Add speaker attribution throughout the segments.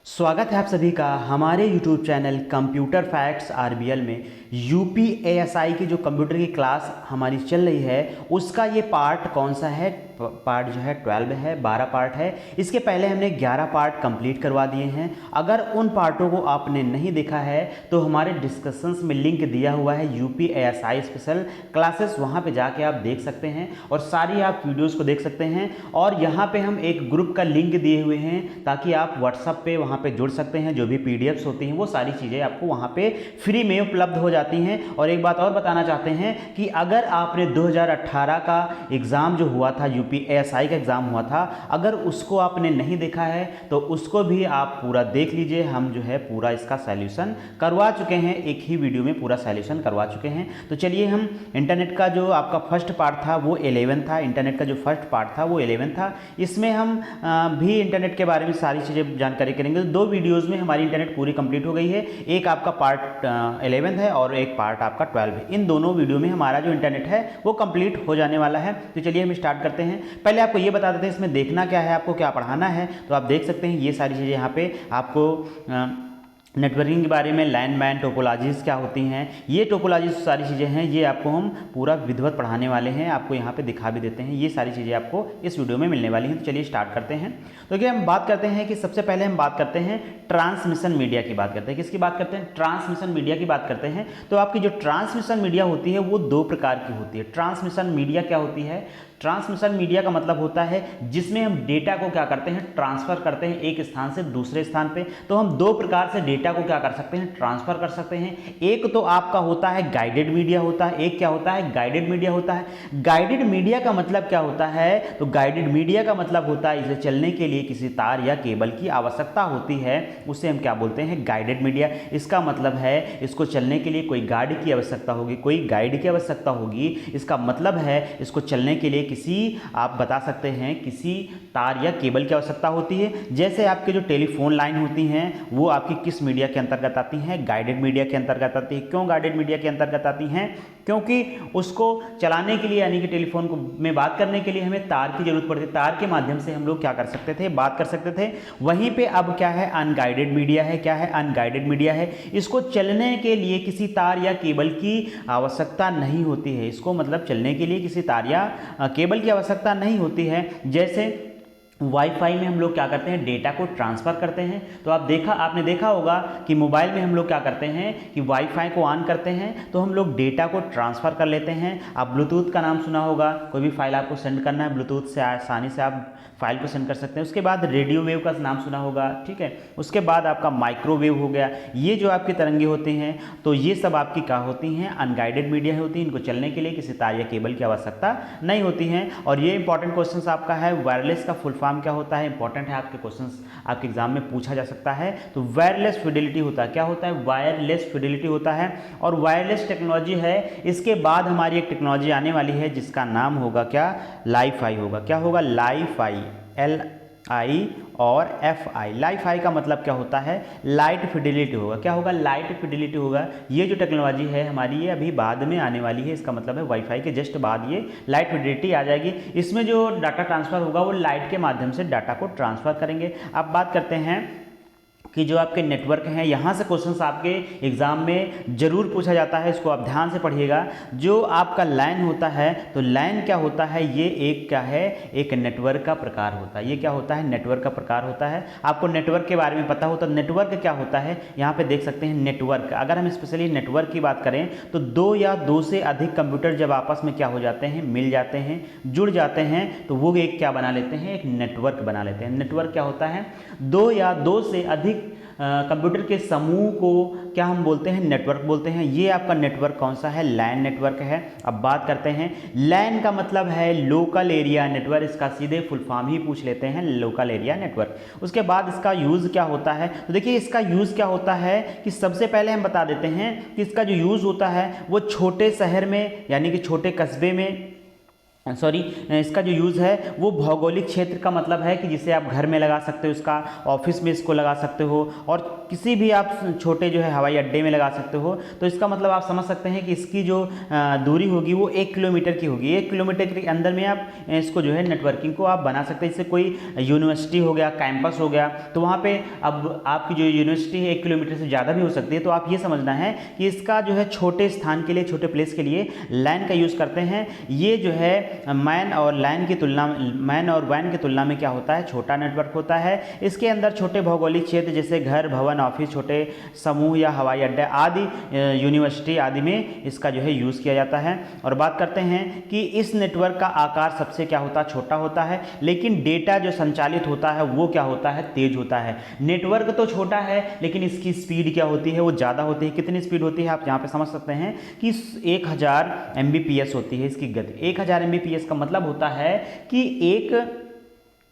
Speaker 1: स्वागत है आप सभी का हमारे YouTube channel computer facts RBL में। यूपीएएसआई की जो कंप्यूटर की क्लास हमारी चल रही है उसका ये पार्ट कौन सा है। पार्ट जो है 12 है, 12 पार्ट है। इसके पहले हमने 11 पार्ट कंप्लीट करवा दिए हैं। अगर उन पार्टों को आपने नहीं देखा है तो हमारे डिस्कशंस में लिंक दिया हुआ है यूपीएएसआई स्पेशल क्लासेस, वहाँ पे जाके आप देख सकते हैं और सारी आप वीडियोज़ को देख सकते हैं। और यहाँ पे हम एक ग्रुप का लिंक दिए हुए हैं ताकि आप व्हाट्सएप पे वहाँ पे जुड़ सकते हैं। जो भी पीडीएफ्स होती हैं वो सारी चीज़ें आपको वहाँ पे फ्री में उपलब्ध हो जाती हैं। और एक बात और बताना चाहते हैं कि अगर आपने 2018 का एग्ज़ाम जो हुआ था, यूपीएएसआई का एग्ज़ाम हुआ था, अगर उसको आपने नहीं देखा है तो उसको भी आप पूरा देख लीजिए। हम जो है पूरा इसका सॉल्यूशन करवा चुके हैं, एक ही वीडियो में पूरा सॉल्यूशन करवा चुके हैं। तो चलिए हम इंटरनेट का जो आपका फर्स्ट पार्ट था वो 11 था। इंटरनेट का जो फर्स्ट पार्ट था वो 11 था। इसमें हम भी इंटरनेट के बारे में सारी चीज़ें जानकारी करेंगे। दो वीडियोस में हमारी इंटरनेट पूरी कंप्लीट हो गई है। एक आपका पार्ट 11 है और एक पार्ट आपका 12 है। इन दोनों वीडियो में हमारा जो इंटरनेट है वो कंप्लीट हो जाने वाला है। तो चलिए हम स्टार्ट करते हैं। पहले आपको ये बता देते हैं इसमें देखना क्या है, आपको क्या पढ़ाना है। तो आप देख सकते हैं ये सारी चीज़ें यहाँ पे आपको नेटवर्किंग के बारे में, लैंडमैन टोपोलॉजीज़ क्या होती हैं, ये टोपोलॉजीज सारी चीज़ें हैं, ये आपको हम पूरा विधिवत पढ़ाने वाले हैं। आपको यहाँ पे दिखा भी देते हैं। ये सारी चीज़ें आपको इस वीडियो में मिलने वाली हैं। तो चलिए स्टार्ट करते हैं। तो क्या हम बात करते हैं कि सबसे पहले हम बात करते हैं ट्रांसमिशन मीडिया की बात करते हैं। किसकी बात करते हैं? ट्रांसमिशन मीडिया की बात करते हैं। तो आपकी जो ट्रांसमिशन मीडिया होती है वो दो प्रकार की होती है। ट्रांसमिशन मीडिया क्या होती है? ट्रांसमिशन मीडिया का मतलब होता है जिसमें हम डेटा को क्या करते हैं, ट्रांसफर करते हैं एक स्थान से दूसरे स्थान पे। तो हम दो प्रकार से डेटा को क्या कर सकते हैं, ट्रांसफर कर सकते हैं। एक तो आपका होता है गाइडेड मीडिया होता है, एक क्या होता है, गाइडेड मीडिया होता है। गाइडेड मीडिया का मतलब क्या होता है? तो गाइडेड मीडिया का मतलब होता है इसे चलने के लिए किसी तार या केबल की आवश्यकता होती है, उसे हम क्या बोलते हैं, गाइडेड मीडिया। इसका मतलब है इसको चलने के लिए कोई गाइड की आवश्यकता होगी, कोई गाइड की आवश्यकता होगी। इसका मतलब है इसको चलने के लिए किसी, आप बता सकते हैं, किसी तार या केबल की आवश्यकता होती है। जैसे आपके जो टेलीफोन लाइन होती हैं वो आपकी किस मीडिया के अंतर्गत आती हैं? गाइडेड मीडिया के अंतर्गत आती है। क्यों गाइडेड मीडिया के अंतर्गत आती हैं? क्योंकि उसको चलाने के लिए, यानी कि टेलीफोन को में बात करने के लिए हमें तार की जरूरत पड़ती है। तार के माध्यम से हम लोग क्या कर सकते थे, बात कर सकते थे। वहीं पे अब क्या है, अनगाइडेड मीडिया है। क्या है? अनगाइडेड मीडिया है। इसको चलने के लिए किसी तार या केबल की आवश्यकता नहीं होती है। इसको मतलब चलने के लिए किसी तार या केबल की आवश्यकता नहीं होती है। जैसे वाईफाई में हम लोग क्या करते हैं, डेटा को ट्रांसफ़र करते हैं। तो आपने देखा होगा कि मोबाइल में हम लोग क्या करते हैं कि वाईफाई को ऑन करते हैं तो हम लोग डेटा को ट्रांसफ़र कर लेते हैं। आप ब्लूटूथ का नाम सुना होगा, कोई भी फाइल आपको सेंड करना है ब्लूटूथ से आसानी से आप फाइल को सेंड कर सकते हैं। उसके बाद रेडियो वेव का नाम सुना होगा, ठीक है। उसके बाद आपका माइक्रोवेव हो गया। ये जो आपकी तरंगे होती हैं तो ये सब आपकी क्या होती हैं, अनगाइडेड मीडिया होती हैं। इनको चलने के लिए किसी तार या केबल की आवश्यकता नहीं होती हैं। और ये इंपॉर्टेंट क्वेश्चन आपका है, वायरलेस का फुल फॉर्म क्या होता है, इंपॉर्टेंट है, आपके क्वेश्चंस आपके एग्जाम में पूछा जा सकता है। तो वायरलेस फिडेलिटी होता है। क्या होता है? वायरलेस फिडेलिटी होता है। और वायरलेस टेक्नोलॉजी है। इसके बाद हमारी एक टेक्नोलॉजी आने वाली है जिसका नाम होगा क्या, लाईफाई होगा। क्या होगा? लाईफाई, LI और FI। लाईफाई का मतलब क्या होता है, लाइट फिडेलिटी होगा। क्या होगा? लाइट फिडेलिटी होगा। ये जो टेक्नोलॉजी है हमारी ये अभी बाद में आने वाली है। इसका मतलब है वाईफाई के जस्ट बाद ये लाइट फिडेलिटी आ जाएगी। इसमें जो डाटा ट्रांसफ़र होगा वो लाइट के माध्यम से डाटा को ट्रांसफ़र करेंगे। अब बात करते हैं कि जो आपके नेटवर्क हैं, यहाँ से क्वेश्चंस आपके एग्जाम में जरूर पूछा जाता है। इसको आप ध्यान से पढ़िएगा। जो आपका लाइन होता है तो लाइन क्या होता है, ये एक क्या है, एक नेटवर्क का प्रकार होता है। ये क्या होता है? नेटवर्क का प्रकार होता है। आपको नेटवर्क के बारे में पता हो तो नेटवर्क क्या होता है, यहाँ पे देख सकते हैं नेटवर्क। अगर हम स्पेशली नेटवर्क की बात करें तो दो या दो से अधिक कंप्यूटर जब आपस में क्या हो जाते हैं, मिल जाते हैं, जुड़ जाते हैं, तो वो एक क्या बना लेते हैं, एक नेटवर्क बना लेते हैं। नेटवर्क क्या होता है? दो या दो से अधिक कंप्यूटर के समूह को क्या हम बोलते हैं, नेटवर्क बोलते हैं। ये आपका नेटवर्क कौन सा है? लैन नेटवर्क है। अब बात करते हैं, लैन का मतलब है लोकल एरिया नेटवर्क। इसका सीधे फुल फॉर्म ही पूछ लेते हैं, लोकल एरिया नेटवर्क। उसके बाद इसका यूज़ क्या होता है? तो देखिए इसका यूज़ क्या होता है कि सबसे पहले हम बता देते हैं कि इसका जो यूज़ होता है वो छोटे शहर में, यानी कि छोटे कस्बे में सॉरी, इसका जो यूज़ है वो भौगोलिक क्षेत्र का मतलब है कि जिसे आप घर में लगा सकते हो, इसका ऑफिस में इसको लगा सकते हो, और किसी भी आप छोटे जो है हवाई अड्डे में लगा सकते हो। तो इसका मतलब आप समझ सकते हैं कि इसकी जो दूरी होगी वो 1 किलोमीटर की होगी। 1 किलोमीटर के अंदर में आप इसको जो है नेटवर्किंग को आप बना सकते हैं। जैसे कोई यूनिवर्सिटी हो गया, कैंपस हो गया, तो वहाँ पे अब आपकी जो यूनिवर्सिटी है 1 किलोमीटर से ज़्यादा भी हो सकती है। तो आप ये समझना है कि इसका जो है छोटे स्थान के लिए, छोटे प्लेस के लिए लैन का यूज़ करते हैं। ये जो है मैन और वैन की तुलना में क्या होता है, छोटा नेटवर्क होता है। इसके अंदर छोटे भौगोलिक क्षेत्र जैसे घर, भवन, ऑफिस, छोटे समूह या हवाई अड्डे आदि, यूनिवर्सिटी आदि में इसका जो है यूज़ किया जाता है। और बात करते हैं कि इस नेटवर्क का आकार सबसे क्या होता है, छोटा होता है, लेकिन डेटा जो संचालित होता है वो क्या होता है, तेज होता है। नेटवर्क तो छोटा है लेकिन इसकी स्पीड क्या होती है, वो ज़्यादा होती है। कितनी स्पीड होती है आप यहाँ पे समझ सकते हैं कि 1000 Mbps होती है इसकी गति। 1000 Mbps का मतलब होता है कि 1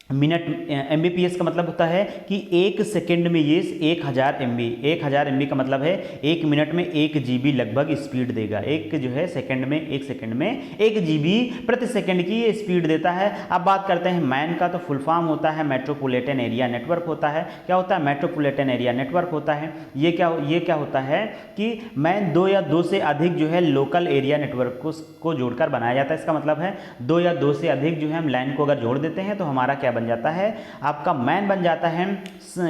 Speaker 1: मिनट, Mbps का मतलब होता है कि 1 सेकेंड में ये 1000 MB का मतलब है 1 मिनट में 1 GB लगभग स्पीड देगा। एक जो है सेकेंड में 1 सेकेंड में 1 GB प्रति सेकेंड की ये स्पीड देता है। अब बात करते हैं मैन का, तो फुल फॉर्म होता है मेट्रोपॉलिटन एरिया नेटवर्क होता है। क्या होता है, मेट्रोपॉलिटन एरिया नेटवर्क होता है। ये क्या होता है कि मैन 2 या 2 से अधिक जो है लोकल एरिया नेटवर्क को जोड़कर बनाया जाता है। इसका मतलब है 2 या 2 से अधिक जो है हम लाइन को अगर जोड़ देते हैं तो हमारा क्या बन जाता है, आपका मैन बन जाता है।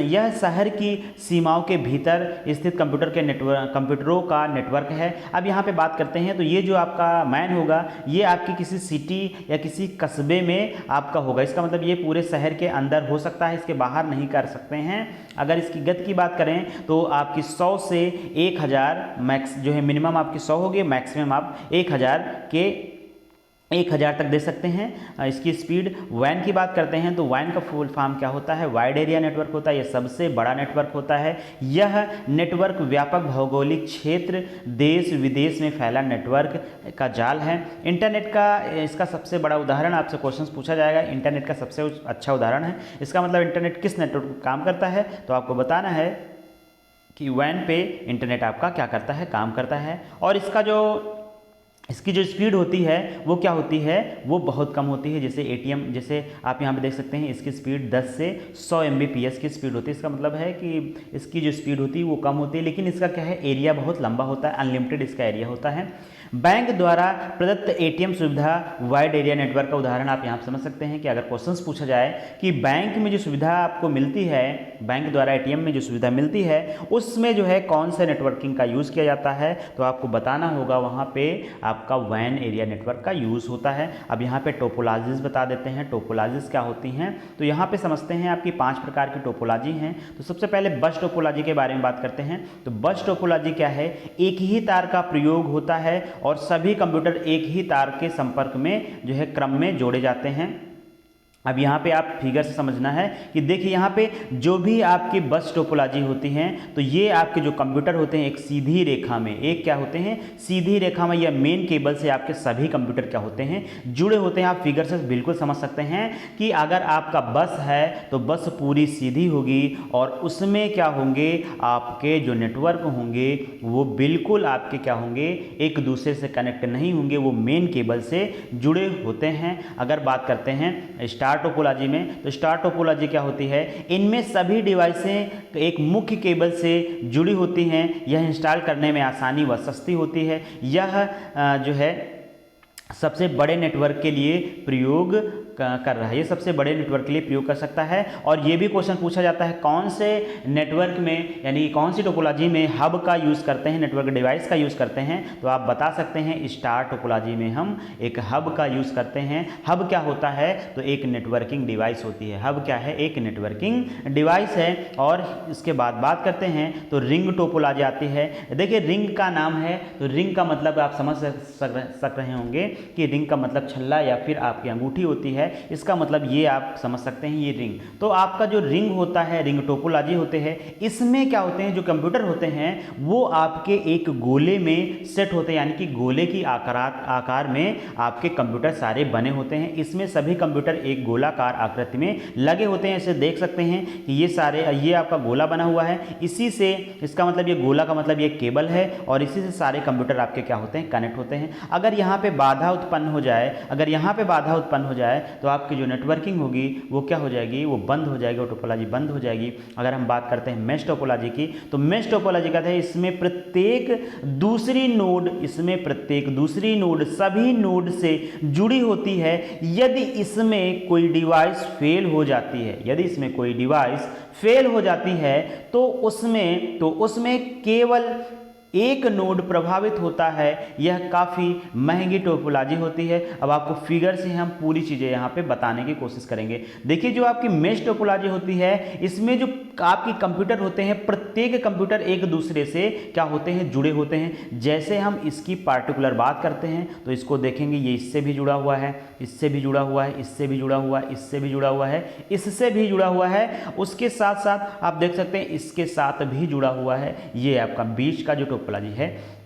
Speaker 1: यह शहर की सीमाओं के भीतर स्थित कंप्यूटरों का नेटवर्क है। अब यहाँ पे बात करते हैं तो ये जो आपका मैन होगा ये आपकी किसी सिटी या किसी कस्बे में आपका होगा। इसका मतलब ये पूरे शहर के अंदर हो सकता है, इसके बाहर नहीं कर सकते हैं। अगर इसकी गति की बात करें तो आपकी 100 से 1000 मैक्स जो है, मिनिमम आपकी 100 होगी, मैक्सिमम आप 1000 तक दे सकते हैं। इसकी स्पीड। वैन की बात करते हैं तो वैन का फुल फॉर्म क्या होता है, वाइड एरिया नेटवर्क होता है। यह सबसे बड़ा नेटवर्क होता है। यह नेटवर्क व्यापक भौगोलिक क्षेत्र, देश विदेश में फैला नेटवर्क का जाल है। इंटरनेट का इसका सबसे बड़ा उदाहरण, आपसे क्वेश्चन पूछा जाएगा, इंटरनेट का सबसे अच्छा उदाहरण है। इसका मतलब इंटरनेट किस नेटवर्क पर काम करता है, तो आपको बताना है कि वैन पे इंटरनेट आपका क्या करता है, काम करता है। और इसकी जो स्पीड होती है वो क्या होती है, वो बहुत कम होती है। जैसे ATM, जैसे आप यहाँ पे देख सकते हैं, इसकी स्पीड 10 से 100 Mbps की स्पीड होती है। इसका मतलब है कि इसकी जो स्पीड होती है वो कम होती है, लेकिन इसका क्या है, एरिया बहुत लंबा होता है, अनलिमिटेड इसका एरिया होता है। बैंक द्वारा प्रदत्त ATM सुविधा वाइड एरिया नेटवर्क का उदाहरण आप यहाँ समझ सकते हैं कि अगर क्वेश्चंस पूछा जाए कि बैंक में जो सुविधा आपको मिलती है, बैंक द्वारा ATM में जो सुविधा मिलती है उसमें जो है कौन से नेटवर्किंग का यूज़ किया जाता है, तो आपको बताना होगा वहाँ पे आपका वैन एरिया नेटवर्क का यूज़ होता है। अब यहाँ पे टोपोलॉजीज बता देते हैं, टोपोलॉजीज क्या होती हैं, तो यहाँ पे समझते हैं आपकी 5 प्रकार की टोपोलॉजी हैं। तो सबसे पहले बस टोपोलॉजी के बारे में बात करते हैं। तो बस टोपोलॉजी क्या है, एक ही तार का प्रयोग होता है और सभी कंप्यूटर एक ही तार के संपर्क में जो है क्रम में जोड़े जाते हैं। अब यहाँ पे आप फिगर से समझना है कि देखिए यहाँ पे जो भी आपकी बस टोपोलॉजी होती हैं तो ये आपके जो कंप्यूटर होते हैं एक सीधी रेखा में, एक क्या होते हैं, सीधी रेखा में या मेन केबल से आपके सभी कंप्यूटर क्या होते हैं, जुड़े होते हैं। आप फिगर से बिल्कुल समझ सकते हैं कि अगर आपका बस है तो बस पूरी सीधी होगी और उसमें क्या होंगे, आपके जो नेटवर्क होंगे वो बिल्कुल आपके क्या होंगे, एक दूसरे से कनेक्ट नहीं होंगे, वो मेन केबल से जुड़े होते हैं। अगर बात करते हैं स्टार टोपोलॉजी में, तो स्टार टोपोलॉजी क्या होती है, इनमें सभी डिवाइसें एक मुख्य केबल से जुड़ी होती हैं। यह इंस्टॉल करने में आसानी व सस्ती होती है। यह जो है सबसे बड़े नेटवर्क के लिए प्रयोग कर रहा है, ये सबसे बड़े नेटवर्क के लिए प्रयोग कर सकता है। और ये भी क्वेश्चन पूछा जाता है कौन से नेटवर्क में, यानी कौन सी टोपोलॉजी में हब का यूज़ करते हैं, नेटवर्क डिवाइस का यूज़ करते हैं, तो आप बता सकते हैं स्टार टोपोलॉजी में हम एक हब का यूज़ करते हैं। हब क्या होता है, तो एक नेटवर्किंग डिवाइस होती है। हब क्या है, एक नेटवर्किंग डिवाइस है। और इसके बाद बात करते हैं तो रिंग टोपोलॉजी आती है। देखिए रिंग का नाम है, तो रिंग का मतलब आप समझ सक रहे होंगे कि रिंग का मतलब छल्ला या फिर आपकी अंगूठी होती है। है, इसका मतलब ये आप समझ सकते हैं ये रिंग। तो आपका जो रिंग होता है, रिंग टोपोलॉजी होते हैं, इसमें क्या होते हैं, जो कंप्यूटर होते हैं वो आपके एक गोले में सेट होते हैं, यानी कि गोले की आकार में आपके कंप्यूटर सारे बने होते हैं। इसमें सभी कंप्यूटर एक गोलाकार आकृति में लगे होते हैं। इसे देख सकते हैं कि ये आपका गोला बना हुआ है, इसी से इसका मतलब ये गोला का मतलब ये केबल है और इसी से सारे कंप्यूटर आपके क्या होते हैं, कनेक्ट होते हैं। अगर यहाँ पे बाधा उत्पन्न हो जाए, तो आपकी जो नेटवर्किंग होगी वो क्या हो जाएगी, वो बंद हो जाएगी, वो टोपोलॉजी बंद हो जाएगी। अगर हम बात करते हैं मेश टोपोलॉजी की, तो मेश टोपोलॉजी का है इसमें प्रत्येक दूसरी नोड सभी नोड से जुड़ी होती है। यदि इसमें कोई डिवाइस फेल हो जाती है तो उसमें केवल एक नोड प्रभावित होता है। यह काफ़ी महंगी टोपोलॉजी होती है। अब आपको फिगर से हम पूरी चीज़ें यहाँ पे बताने की कोशिश करेंगे। देखिए, जो आपकी मेश टोपोलॉजी होती है, इसमें जो आपकी कंप्यूटर होते हैं, प्रत्येक कंप्यूटर एक दूसरे से क्या होते हैं, जुड़े होते हैं। जैसे हम इसकी पार्टिकुलर बात करते हैं तो इसको देखेंगे, ये इससे भी जुड़ा हुआ है, इससे भी जुड़ा हुआ है, इससे भी जुड़ा हुआ है, इससे भी जुड़ा हुआ है, इससे भी जुड़ा हुआ है। उसके साथ साथ आप देख सकते हैं इसके साथ भी जुड़ा हुआ है। ये आपका बीच का जो टोपोलॉजी है।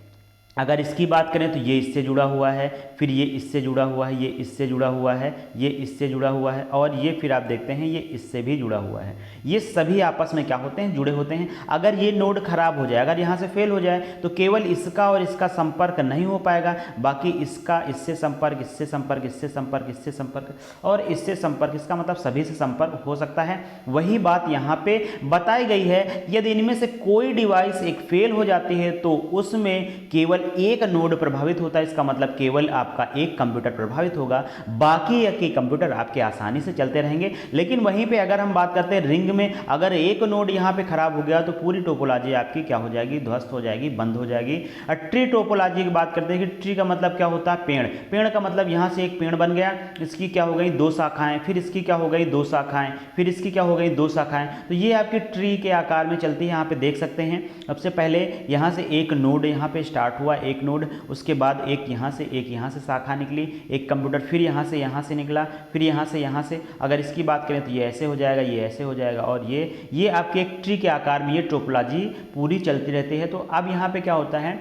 Speaker 1: अगर इसकी बात करें तो ये इससे जुड़ा हुआ है, फिर ये इससे जुड़ा हुआ है, ये इससे जुड़ा हुआ है, ये इससे जुड़ा हुआ है, और ये फिर आप देखते हैं ये इससे भी जुड़ा हुआ है। ये सभी आपस में क्या होते हैं, जुड़े होते हैं। अगर ये नोड खराब हो जाए, अगर यहाँ से फेल हो जाए, तो केवल इसका और इसका संपर्क नहीं हो पाएगा, बाकी इसका इससे संपर्क, इससे संपर्क, इससे संपर्क, इससे संपर्क और इससे संपर्क, इसका मतलब सभी से संपर्क हो सकता है। वही बात यहाँ पे बताई गई है। यदि इनमें से कोई डिवाइस एक फेल हो जाती है तो उसमें केवल एक नोड प्रभावित होता है। इसका मतलब केवल आपका एक कंप्यूटर प्रभावित होगा, बाकी के कंप्यूटर आपके आसानी से चलते रहेंगे। लेकिन वहीं पे अगर हम बात करते हैं रिंग में, अगर एक नोड यहाँ पे खराब हो गया तो पूरी टोपोलॉजी आपकी क्या हो जाएगी, ध्वस्त हो जाएगी, बंद हो जाएगी। ट्री टोपोलॉजी की बात करते हैं कि ट्री का मतलब क्या होता है, पेड़। पेड़ का मतलब यहाँ से एक पेड़ बन गया, इसकी क्या हो गई, 2 शाखाएं, फिर इसकी क्या हो गई, 2 शाखाएं, फिर इसकी क्या हो गई, 2 शाखाएं। तो ये आपकी ट्री के आकार में चलती है। यहाँ पे देख सकते हैं, सबसे पहले यहाँ से एक नोड यहाँ पे स्टार्ट हुआ, एक नोड, उसके बाद एक यहाँ से शाखा निकली, एक कंप्यूटर फिर यहाँ से निकला, फिर यहाँ से। अगर इसकी बात करें तो ये ऐसे हो जाएगा, ये ऐसे हो जाएगा, और ये आपके एक ट्री के आकार में ये टोपोलॉजी पूरी चलती रहती है। तो अब यहाँ पे क्या होता है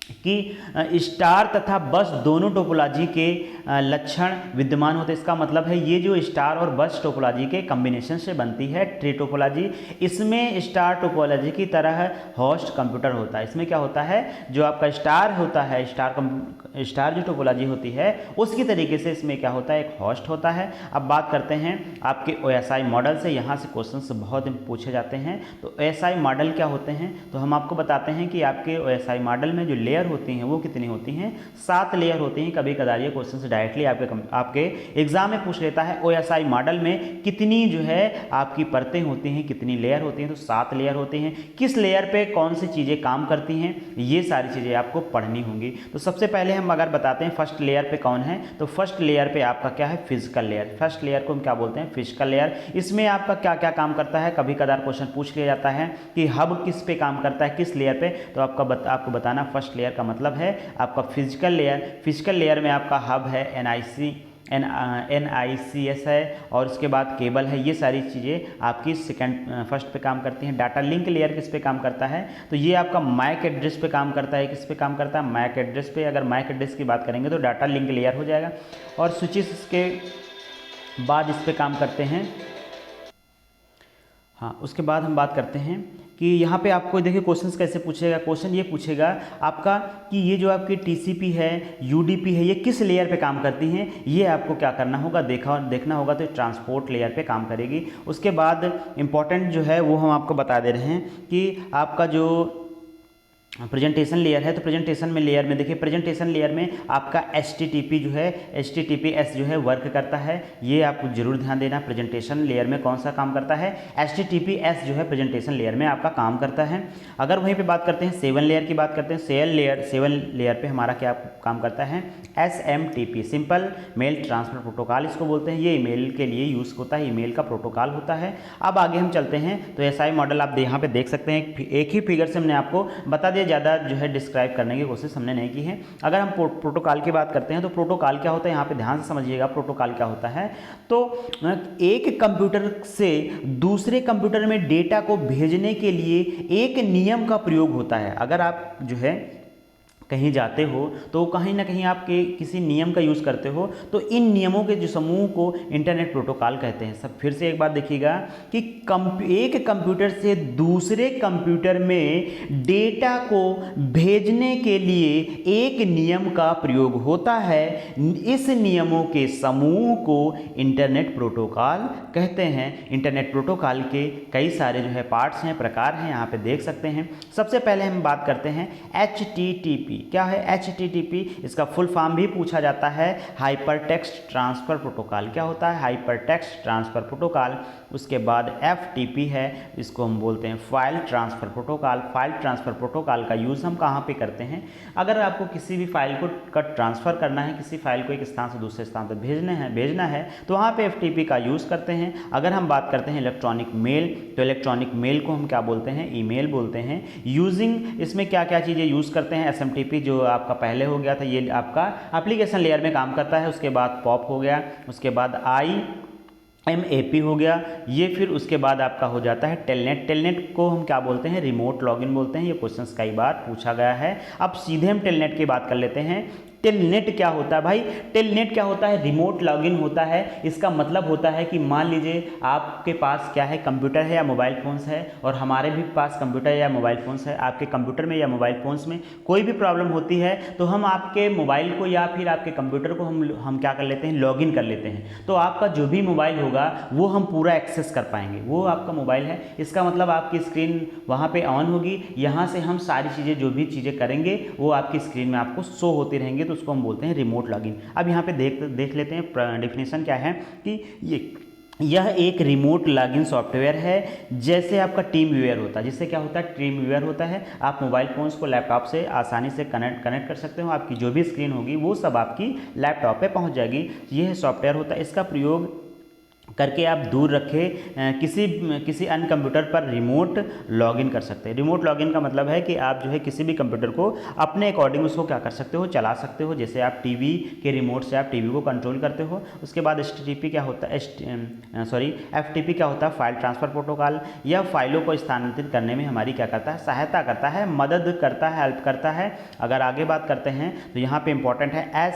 Speaker 1: कि स्टार तथा बस दोनों टोपोलॉजी के लक्षण विद्यमान होते हैं। इसका मतलब है ये जो स्टार और बस टोपोलॉजी के कॉम्बिनेशन से बनती है ट्री टोपोलॉजी। इसमें स्टार टोपोलॉजी की तरह होस्ट कंप्यूटर होता है। इसमें क्या होता है, जो आपका स्टार होता है, स्टार जो टोपोलॉजी होती है उसकी तरीके से इसमें क्या होता है, एक होस्ट होता है। अब बात करते हैं आपके OSI मॉडल से। यहाँ से क्वेश्चंस बहुत पूछे जाते हैं। तो OSI मॉडल क्या होते हैं, तो हम आपको बताते हैं कि आपके OSI मॉडल में जो लेयर होती हैं वो कितनी होती हैं, 7 लेयर होती हैं। कभी कदार ये क्वेश्चन डायरेक्टली आपके एग्जाम में पूछ लेता है, OSI मॉडल में कितनी जो है आपकी परतें होती हैं, कितनी लेयर होती हैं, तो 7 लेयर होती हैं। किस लेयर पे कौन सी चीज़ें काम करती हैं, ये सारी चीज़ें आपको पढ़नी होंगी। तो सबसे पहले हम अगर बताते हैं फर्स्ट लेयर पे कौन है, तो फर्स्ट लेयर पे आपका क्या है, फिजिकल लेयर। फर्स्ट लेयर को हम क्या बोलते हैं, फिजिकल लेयर। इसमें आपका क्या क्या काम करता है, कभी कदार क्वेश्चन पूछ लिया जाता है कि हब किस पे काम करता है, किस लेयर पे, तो आपको बताना फर्स्ट लेयर का मतलब है आपका फिजिकल लेयर। फिजिकल लेयर में आपका हब है, NICS है, और उसके बाद केबल है। ये सारी चीज़ें आपकी फर्स्ट पे काम करती हैं। डाटा लिंक लेयर किस पे काम करता है, तो ये आपका मैक एड्रेस पे काम करता है। किस पे काम करता है, मैक एड्रेस पे। अगर मैक एड्रेस की बात करेंगे तो डाटा लिंक लेयर हो जाएगा, और स्विचेस इसके बाद इस पे काम करते हैं। हाँ, उसके बाद हम बात करते हैं कि यहाँ पे आपको देखिए क्वेश्चंस कैसे पूछेगा। क्वेश्चन ये पूछेगा आपका कि ये जो आपकी TCP है, UDP है, ये किस लेयर पे काम करती हैं। ये आपको क्या करना होगा, देखना होगा। तो ट्रांसपोर्ट लेयर पे काम करेगी। उसके बाद इंपॉर्टेंट जो है वो हम आपको बता दे रहे हैं कि आपका जो प्रेजेंटेशन लेयर है, तो प्रेजेंटेशन में लेयर में देखिए, प्रेजेंटेशन लेयर में आपका HTTP जो है, HTTPS जो है वर्क करता है। ये आपको जरूर ध्यान देना, प्रेजेंटेशन लेयर में कौन सा काम करता है, HTTPS जो है प्रेजेंटेशन लेयर में आपका काम करता है। अगर वहीं पे बात करते हैं 7 लेयर की बात करते हैं, 7 लेयर पे हमारा क्या काम करता है, SMTP, simple mail transfer protocol इसको बोलते हैं। ये ईमेल के लिए यूज़ होता है, ईमेल का प्रोटोकॉल होता है। अब आगे हम चलते हैं, तो SI मॉडल आप यहाँ पे देख सकते हैं, एक ही फिगर से हमने आपको बता दिया ज़्यादा जो है डिस्क्राइब करने की कोशिश हमने नहीं की है। अगर हम प्रोटोकॉल की बात करते हैं तो प्रोटोकॉल क्या होता है, यहाँ पे ध्यान से समझिएगा प्रोटोकॉल क्या होता है। तो एक कंप्यूटर से दूसरे कंप्यूटर में डेटा को भेजने के लिए एक नियम का प्रयोग होता है। अगर आप जो है कहीं जाते हो तो कहीं ना कहीं आपके किसी नियम का यूज़ करते हो, तो इन नियमों के जो समूह को इंटरनेट प्रोटोकॉल कहते हैं। सब फिर से एक बात देखिएगा कि एक कंप्यूटर से दूसरे कंप्यूटर में डेटा को भेजने के लिए एक नियम का प्रयोग होता है। इस नियमों के समूह को इंटरनेट प्रोटोकॉल कहते हैं। इंटरनेट प्रोटोकॉल के कई सारे जो है पार्ट्स हैं, प्रकार हैं, यहाँ पे देख सकते हैं। सबसे पहले हम बात करते हैं HTTP। क्या है HTTP? इसका फुल फॉर्म भी पूछा जाता है, हाइपर टेक्स्ट ट्रांसफ़र प्रोटोकॉल। क्या होता है? Hyper text transfer protocol. उसके बाद FTP है, इसको हम बोलते हैं file transfer protocol. File transfer protocol का यूज़ हम कहाँ पे करते हैं? अगर आपको किसी भी फाइल को ट्रांसफ़र करना है, किसी फाइल को एक स्थान से दूसरे स्थान तक भेजना है तो वहाँ पे FTP का यूज़ करते हैं। अगर हम बात करते हैं इलेक्ट्रॉनिक मेल, तो इलेक्ट्रॉनिक मेल को हम क्या बोलते हैं? ईमेल बोलते हैं। यूजिंग, इसमें क्या क्या चीज़ें यूज़ करते हैं? SMTP जो आपका पहले हो गया था, ये आपका एप्लीकेशन लेयर में काम करता है। उसके बाद पॉप हो गया, उसके बाद IMAP हो गया, ये फिर उसके बाद आपका हो जाता है टेलनेट। टेलनेट को हम क्या बोलते हैं? रिमोट लॉगिन बोलते हैं। ये क्वेश्चंस कई बार पूछा गया है। अब सीधे हम टेलनेट की बात कर लेते हैं। टेलनेट क्या होता है भाई? टेलनेट क्या होता है? रिमोट लॉगिन होता है। इसका मतलब होता है कि मान लीजिए आपके पास क्या है, कंप्यूटर है या मोबाइल फ़ोन्स है, और हमारे भी पास कंप्यूटर या मोबाइल फ़ोन्स है। आपके कंप्यूटर में या मोबाइल फ़ोन्स में कोई भी प्रॉब्लम होती है तो हम आपके मोबाइल को या फिर आपके कंप्यूटर को हम क्या कर लेते हैं? लॉगिन कर लेते हैं। तो आपका जो भी मोबाइल होगा वो हम पूरा एक्सेस कर पाएंगे। वो आपका मोबाइल है, इसका मतलब आपकी स्क्रीन वहाँ पे ऑन होगी। यहाँ से हम सारी चीज़ें, जो भी चीज़ें करेंगे वो आपकी स्क्रीन में आपको शो होती रहेंगे, तो उसको हम बोलते हैं रिमोट लॉगिन। अब यहाँ पे देख लेते हैं डेफिनेशन क्या है कि यह एक रिमोट लॉगिन सॉफ्टवेयर है, जैसे आपका टीम व्यूअर होता है। जिससे क्या होता है? टीम व्यूअर होता है। आप मोबाइल फ़ोन्स को लैपटॉप से आसानी से कनेक्ट कर सकते हो। आपकी जो भी स्क्रीन होगी वो सब आपकी लैपटॉप पे पहुंच जाएगी। यह सॉफ्टवेयर होता है। इसका प्रयोग करके आप दूर रखे किसी अन्य कंप्यूटर पर रिमोट लॉगिन कर सकते हैं। रिमोट लॉगिन का मतलब है कि आप जो है किसी भी कंप्यूटर को अपने अकॉर्डिंग उसको क्या कर सकते हो? चला सकते हो। जैसे आप टीवी के रिमोट से आप टीवी को कंट्रोल करते हो। उसके बाद HTTP क्या होता है? FTP क्या होता है? File transfer protocol. यह फाइलों को स्थानांतरित करने में हमारी क्या करता है? सहायता करता है, मदद करता है, हेल्प करता है। अगर आगे बात करते हैं तो यहाँ पे इंपॉर्टेंट है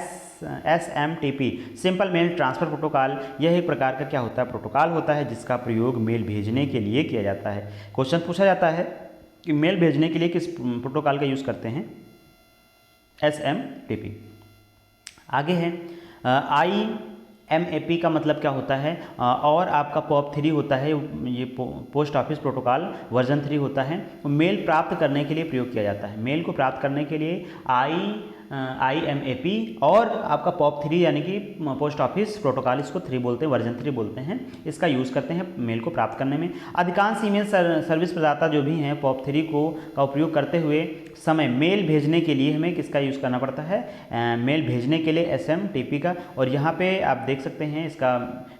Speaker 1: SMTP, simple mail transfer protocol. यह एक प्रकार का क्या होता है? प्रोटोकॉल होता है, जिसका प्रयोग मेल भेजने के लिए किया जाता है। क्वेश्चन पूछा जाता है कि मेल भेजने के लिए किस प्रोटोकॉल का यूज़ करते हैं? SMTP। आगे है IMAP का मतलब क्या होता है? और आपका POP3 होता है, ये पोस्ट ऑफिस प्रोटोकॉल वर्जन 3 होता है। मेल प्राप्त करने के लिए प्रयोग किया जाता है। मेल को प्राप्त करने के लिए IMAP और आपका POP3 यानी कि पोस्ट ऑफिस प्रोटोकॉल, इसको 3 बोलते हैं, वर्जन 3 बोलते हैं। इसका यूज़ करते हैं मेल को प्राप्त करने में। अधिकांश ईमेल सर्विस प्रदाता जो भी हैं POP3 का उपयोग करते हुए समय मेल भेजने के लिए हमें किसका यूज़ करना पड़ता है? मेल भेजने के लिए SMTP का। और यहाँ पे आप देख सकते हैं इसका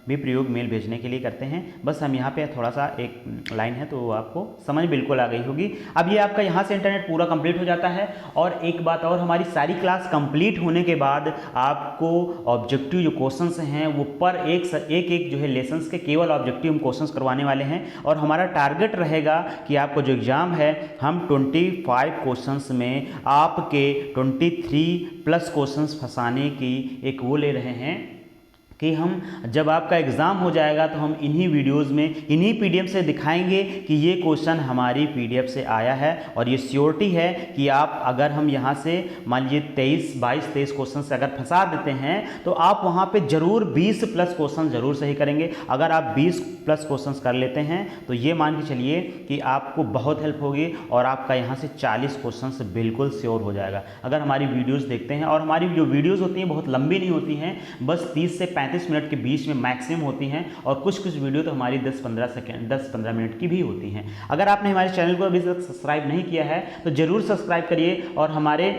Speaker 1: भी प्रयोग मेल भेजने के लिए करते हैं। बस हम यहाँ पे थोड़ा सा एक लाइन है तो आपको समझ बिल्कुल आ गई होगी। अब ये आपका यहाँ से इंटरनेट पूरा कंप्लीट हो जाता है। और एक बात और, हमारी सारी क्लास कंप्लीट होने के बाद आपको ऑब्जेक्टिव जो क्वेश्चंस हैं वो पर एक जो है लेसन्स के केवल ऑब्जेक्टिव हम क्वेश्चंस करवाने वाले हैं। और हमारा टारगेट रहेगा कि आपको जो एग्ज़ाम है हम 25 क्वेश्चंस में आपके 23+ क्वेश्चंस फंसाने की एक वो ले रहे हैं कि हम जब आपका एग्ज़ाम हो जाएगा तो हम इन्हीं वीडियोज़ में, इन्हीं PDF से दिखाएंगे कि ये क्वेश्चन हमारी PDF से आया है। और ये श्योरिटी है कि आप, अगर हम यहाँ से मान लीजिए 23 क्वेश्चन से अगर फंसा देते हैं तो आप वहाँ पे ज़रूर 20+ क्वेश्चन ज़रूर सही करेंगे। अगर आप 20+ क्वेश्चन कर लेते हैं तो ये मान के चलिए कि आपको बहुत हेल्प होगी और आपका यहाँ से 40 क्वेश्चन बिल्कुल श्योर हो जाएगा। अगर हमारी वीडियोज़ देखते हैं, और हमारी जो वीडियोज़ होती हैं बहुत लंबी नहीं होती हैं, बस 30 से 35 मिनट के बीच में मैक्सिमम होती हैं। और कुछ वीडियो तो हमारी 10-15 मिनट की भी होती हैं। अगर आपने हमारे चैनल को अभी तक सब्सक्राइब नहीं किया है तो ज़रूर सब्सक्राइब करिए और हमारे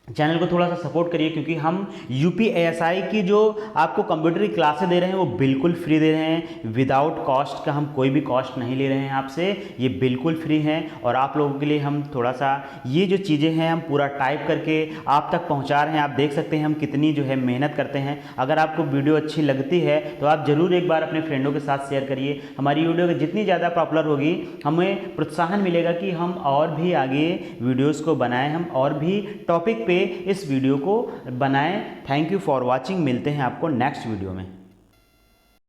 Speaker 1: चैनल को थोड़ा सा सपोर्ट करिए, क्योंकि हम यूपीएएसआई की जो आपको कंप्यूटर की क्लासें दे रहे हैं वो बिल्कुल फ्री दे रहे हैं, विदाउट कॉस्ट का। हम कोई भी कॉस्ट नहीं ले रहे हैं आपसे, ये बिल्कुल फ्री हैं। और आप लोगों के लिए हम थोड़ा सा ये जो चीज़ें हैं हम पूरा टाइप करके आप तक पहुंचा रहे हैं। आप देख सकते हैं हम कितनी जो है मेहनत करते हैं। अगर आपको वीडियो अच्छी लगती है तो आप ज़रूर एक बार अपने फ्रेंडों के साथ शेयर करिए। हमारी वीडियो जितनी ज़्यादा पॉपुलर होगी हमें प्रोत्साहन मिलेगा कि हम और भी आगे वीडियोज़ को बनाएं, हम और भी टॉपिक पे इस वीडियो को बनाएं। Thank you for watching. मिलते हैं आपको नेक्स्ट वीडियो में।